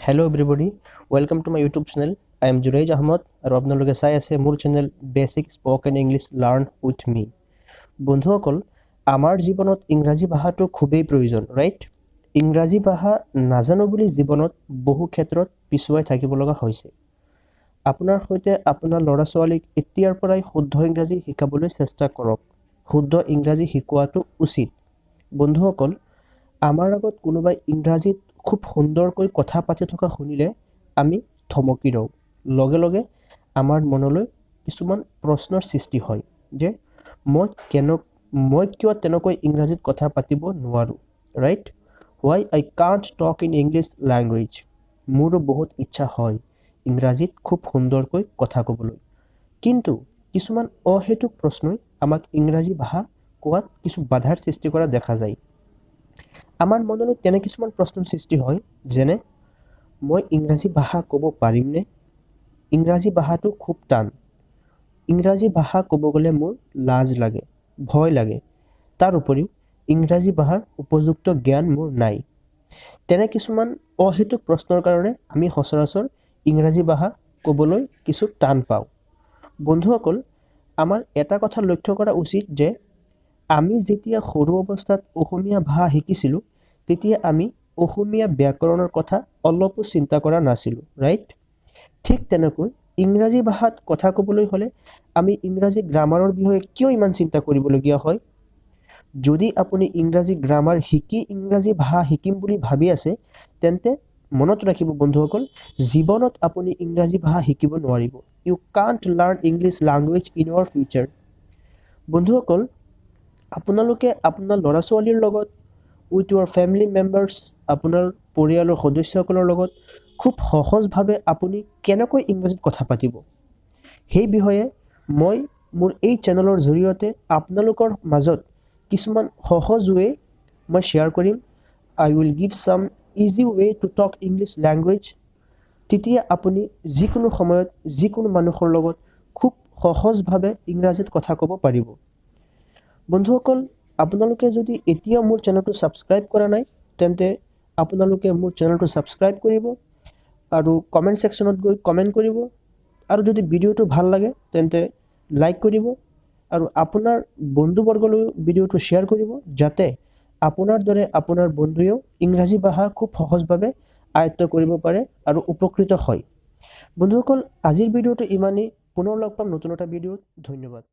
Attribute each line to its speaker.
Speaker 1: Hello everybody, welcome to my YouTube channel. I am Jureej Ahmed আৰু আপোনালোকে চাই আছে মোৰ channel basic spoken English learn with me. বন্ধুসকল, আমাৰ জীৱনত ইংৰাজী ভাষাটো খুবেই প্ৰয়োজন, ৰাইট? ইংৰাজী ভাষা নাজানো বুলি জীৱনত বহু ক্ষেত্ৰত পিছুৱাই থাকিব লগা হৈছে। আপোনাৰ সৈতে আপোনাৰ ল'ৰা ছোৱালীক এতিয়াৰ পৰাই শুদ্ধ ইংৰাজী শিকাবলৈ চেষ্টা কৰক। শুদ্ধ ইংৰাজী শিকোৱাটো উচিত। বন্ধুসকল, আমাৰ আগত কোনোবাই ইংৰাজীত খুব সুন্দৰকৈ কথা পাতি থকা শুনিলে আমি থমকি ৰওঁ। লগে লগে আমাৰ মনলৈ কিছুমান প্ৰশ্নৰ সৃষ্টি হয় যে মই কিয় তেনেকৈ ইংৰাজীত কথা পাতিব নোৱাৰোঁ, right? Why I can't talk in English language. মোৰো বহুত ইচ্ছা হয় ইংৰাজীত খুব সুন্দৰকৈ কথা ক'বলৈ, কিন্তু কিছুমান অহেতুক প্ৰশ্নই আমাক ইংৰাজী ভাষা কোৱাত কিছু বাধাৰ সৃষ্টি কৰা দেখা যায়। আমাৰ মনলৈ তেনে কিছুমান প্ৰশ্নৰ সৃষ্টি হয়, যেনে মই ইংৰাজী ভাষা ক'ব পাৰিমনে? ইংৰাজী ভাষাটো খুব টান। ইংৰাজী ভাষা ক'ব গ'লে মোৰ লাজ লাগে, ভয় লাগে। তাৰ উপৰিও ইংৰাজী ভাষাৰ উপযুক্ত জ্ঞান মোৰ নাই। তেনে কিছুমান অহেতুক প্ৰশ্নৰ কাৰণে আমি সচৰাচৰ ইংৰাজী ভাষা ক'বলৈ কিছু টান পাওঁ। বন্ধুসকল, আমাৰ এটা কথা লক্ষ্য কৰা উচিত যে আমি যেতিয়া সৰু অৱস্থাত অসমীয়া ভাষা শিকিছিলোঁ, তেতিয়া আমি অসমীয়া ব্যাকৰণৰ কথা অলপো চিন্তা কৰা নাছিলোঁ, ৰাইট? ঠিক তেনেকৈ ইংৰাজী ভাষাত কথা ক'বলৈ হ'লে আমি ইংৰাজী গ্ৰামাৰৰ বিষয়ে কিয় ইমান চিন্তা কৰিবলগীয়া হয়? যদি আপুনি ইংৰাজী গ্ৰামাৰ শিকি ইংৰাজী ভাষা শিকিম বুলি ভাবি আছে, তেন্তে মনত ৰাখিব বন্ধুসকল, জীৱনত আপুনি ইংৰাজী ভাষা শিকিব নোৱাৰিব। You can't learn English language in your future. বন্ধুসকল, আপোনালোকে আপোনাৰ ল'ৰা ছোৱালীৰ লগত উইথ ইউৰ ফেমিলি মেম্বাৰ্ছ, আপোনাৰ পৰিয়ালৰ সদস্যসকলৰ লগত খুব সহজভাৱে আপুনি কেনেকৈ ইংৰাজীত কথা পাতিব, সেই বিষয়ে মই মোৰ এই চেনেলৰ জৰিয়তে আপোনালোকৰ মাজত কিছুমান সহজ ৱে মই শ্বেয়াৰ কৰিম। I will give some easy way to talk English language. তেতিয়া আপুনি যিকোনো সময়ত যিকোনো মানুহৰ লগত খুব সহজভাৱে ইংৰাজীত কথা ক'ব পাৰিব। বন্ধুসকল, আপোনালোকে যদি এতিয়াও মোৰ চেনেলটো ছাবস্ক্ৰাইব কৰা নাই, তেন্তে আপোনালোকে মোৰ চেনেলটো ছাবস্ক্ৰাইব কৰিব আৰু কমেণ্ট ছেকশ্যনত গৈ কমেণ্ট কৰিব, আৰু যদি ভিডিঅ'টো ভাল লাগে তেন্তে লাইক কৰিব আৰু আপোনাৰ বন্ধুবৰ্গলৈ ভিডিঅ'টো শ্বেয়াৰ কৰিব, যাতে আপোনাৰ দৰে আপোনাৰ বন্ধুৱেও ইংৰাজী ভাষা খুব সহজভাৱে আয়ত্ব কৰিব পাৰে আৰু উপকৃত হয়। বন্ধুসকল, আজিৰ ভিডিঅ'টো ইমানেই। পুনৰ লগ পাম নতুন এটা ভিডিঅ'ত। ধন্যবাদ।